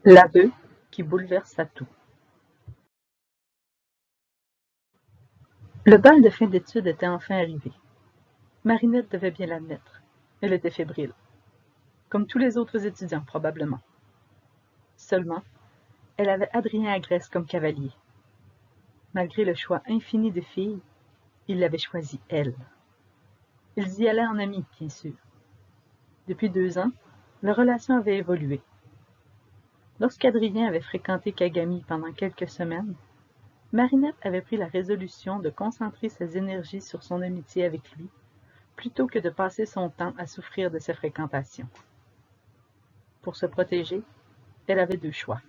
L'aveu qui bouleversa tout. Le bal de fin d'études était enfin arrivé. Marinette devait bien l'admettre. Elle était fébrile. Comme tous les autres étudiants, probablement. Seulement, elle avait Adrien Agreste comme cavalier. Malgré le choix infini de filles, il l'avait choisie, elle. Ils y allaient en amis, bien sûr. Depuis 2 ans, leur relation avait évolué. Lorsqu'Adrien avait fréquenté Kagami pendant quelques semaines, Marinette avait pris la résolution de concentrer ses énergies sur son amitié avec lui, plutôt que de passer son temps à souffrir de ses fréquentations. Pour se protéger, elle avait 2 choix.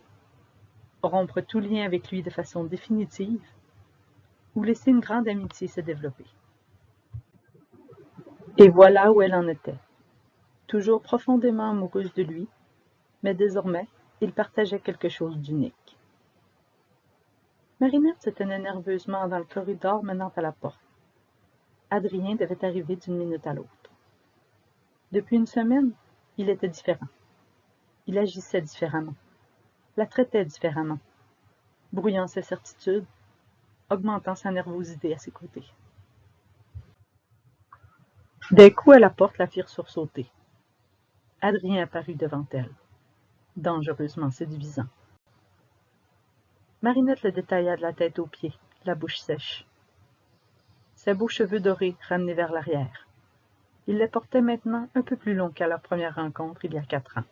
Rompre tout lien avec lui de façon définitive, ou laisser une grande amitié se développer. Et voilà où elle en était. Toujours profondément amoureuse de lui, mais désormais, ils partageaient quelque chose d'unique. Marinette se tenait nerveusement dans le corridor menant à la porte. Adrien devait arriver d'une minute à l'autre. Depuis une semaine, il était différent. Il agissait différemment, la traitait différemment, brouillant ses certitudes, augmentant sa nervosité à ses côtés. Des coups à la porte la firent sursauter. Adrien apparut devant elle, dangereusement séduisant. Marinette le détailla de la tête aux pieds, la bouche sèche. Ses beaux cheveux dorés ramenés vers l'arrière. Il les portait maintenant un peu plus longs qu'à leur première rencontre il y a 4 ans.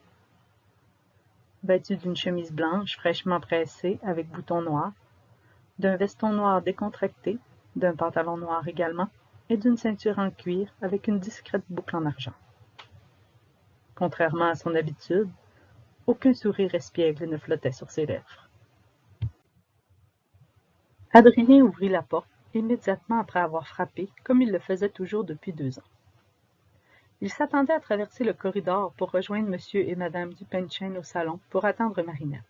Vêtu d'une chemise blanche fraîchement pressée avec boutons noirs, d'un veston noir décontracté, d'un pantalon noir également, et d'une ceinture en cuir avec une discrète boucle en argent. Contrairement à son habitude, aucun sourire espiègle ne flottait sur ses lèvres. Adrien ouvrit la porte immédiatement après avoir frappé, comme il le faisait toujours depuis 2 ans. Il s'attendait à traverser le corridor pour rejoindre M. et Mme Dupenchen au salon pour attendre Marinette.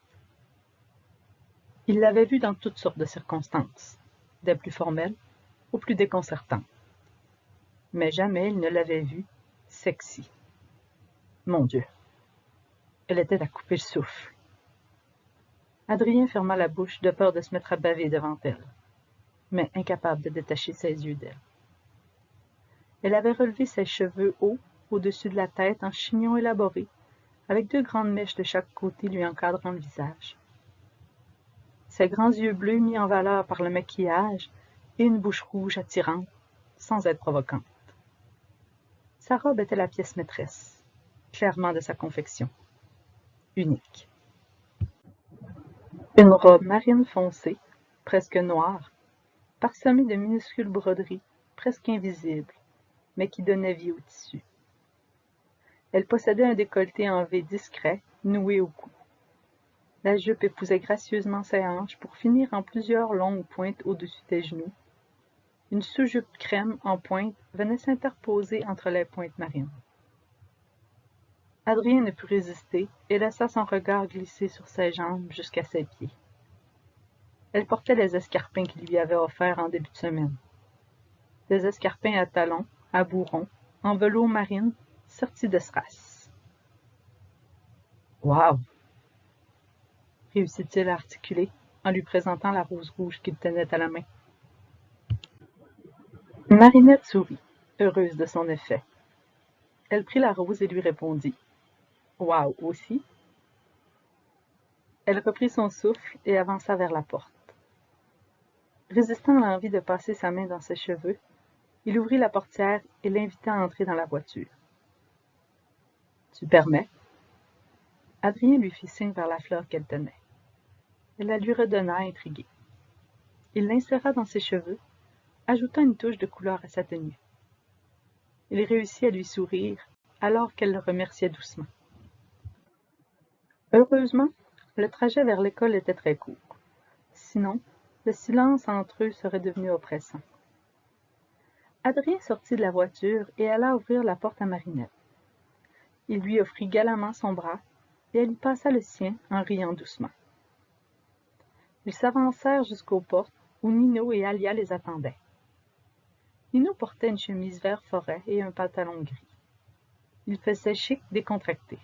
Il l'avait vue dans toutes sortes de circonstances, des plus formelles aux plus déconcertantes. Mais jamais il ne l'avait vue sexy. Mon Dieu! Elle était à couper le souffle. Adrien ferma la bouche de peur de se mettre à baver devant elle, mais incapable de détacher ses yeux d'elle. Elle avait relevé ses cheveux hauts au-dessus de la tête en chignon élaboré, avec 2 grandes mèches de chaque côté lui encadrant le visage. Ses grands yeux bleus mis en valeur par le maquillage et une bouche rouge attirante, sans être provocante. Sa robe était la pièce maîtresse, clairement de sa confection. Unique. Une robe marine foncée, presque noire, parsemée de minuscules broderies, presque invisibles, mais qui donnaient vie au tissu. Elle possédait un décolleté en V discret, noué au cou. La jupe épousait gracieusement ses hanches pour finir en plusieurs longues pointes au-dessus des genoux. Une sous-jupe crème en pointe venait s'interposer entre les pointes marines. Adrien ne put résister et laissa son regard glisser sur ses jambes jusqu'à ses pieds. Elle portait les escarpins qu'il lui avait offerts en début de semaine. Des escarpins à talons, à bourrons, en velours marine, sortis de strass. « Wow! » réussit-il à articuler en lui présentant la rose rouge qu'il tenait à la main. Marinette sourit, heureuse de son effet. Elle prit la rose et lui répondit « Wow aussi ?» Elle reprit son souffle et avança vers la porte. Résistant à l'envie de passer sa main dans ses cheveux, il ouvrit la portière et l'invita à entrer dans la voiture. « Tu permets ?» Adrien lui fit signe vers la fleur qu'elle tenait. Elle la lui redonna intriguée. Il l'inséra dans ses cheveux, ajoutant une touche de couleur à sa tenue. Il réussit à lui sourire, alors qu'elle le remerciait doucement. Heureusement, le trajet vers l'école était très court. Sinon, le silence entre eux serait devenu oppressant. Adrien sortit de la voiture et alla ouvrir la porte à Marinette. Il lui offrit galamment son bras, et elle y passa le sien en riant doucement. Ils s'avancèrent jusqu'aux portes où Nino et Alia les attendaient. Nino portait une chemise vert forêt et un pantalon gris. Il faisait chic décontracté.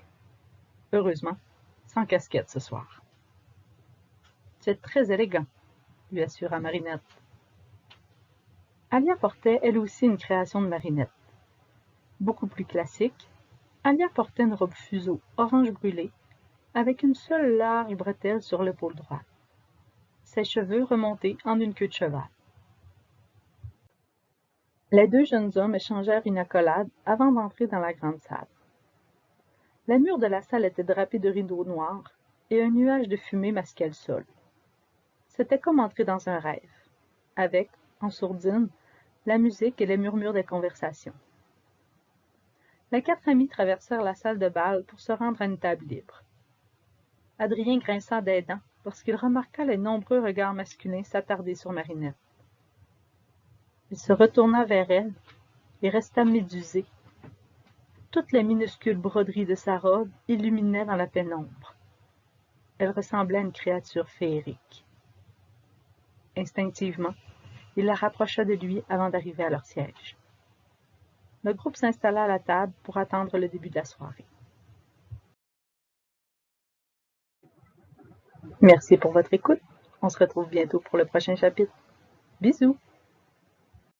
Heureusement, sans casquette ce soir. Tu es très élégant, lui assura Marinette. Alia portait elle aussi une création de Marinette. Beaucoup plus classique, Alia portait une robe fuseau orange brûlé, avec une seule large bretelle sur l'épaule droite. Ses cheveux remontés en une queue de cheval. Les deux jeunes hommes échangèrent une accolade avant d'entrer dans la grande salle. Les murs de la salle étaient drapés de rideaux noirs, et un nuage de fumée masquait le sol. C'était comme entrer dans un rêve, avec, en sourdine, la musique et les murmures des conversations. Les quatre amis traversèrent la salle de bal pour se rendre à une table libre. Adrien grinça des dents lorsqu'il remarqua les nombreux regards masculins s'attarder sur Marinette. Il se retourna vers elle et resta médusé. Toutes les minuscules broderies de sa robe illuminaient dans la pénombre. Elle ressemblait à une créature féerique. Instinctivement, il la rapprocha de lui avant d'arriver à leur siège. Le groupe s'installa à la table pour attendre le début de la soirée. Merci pour votre écoute. On se retrouve bientôt pour le prochain chapitre. Bisous!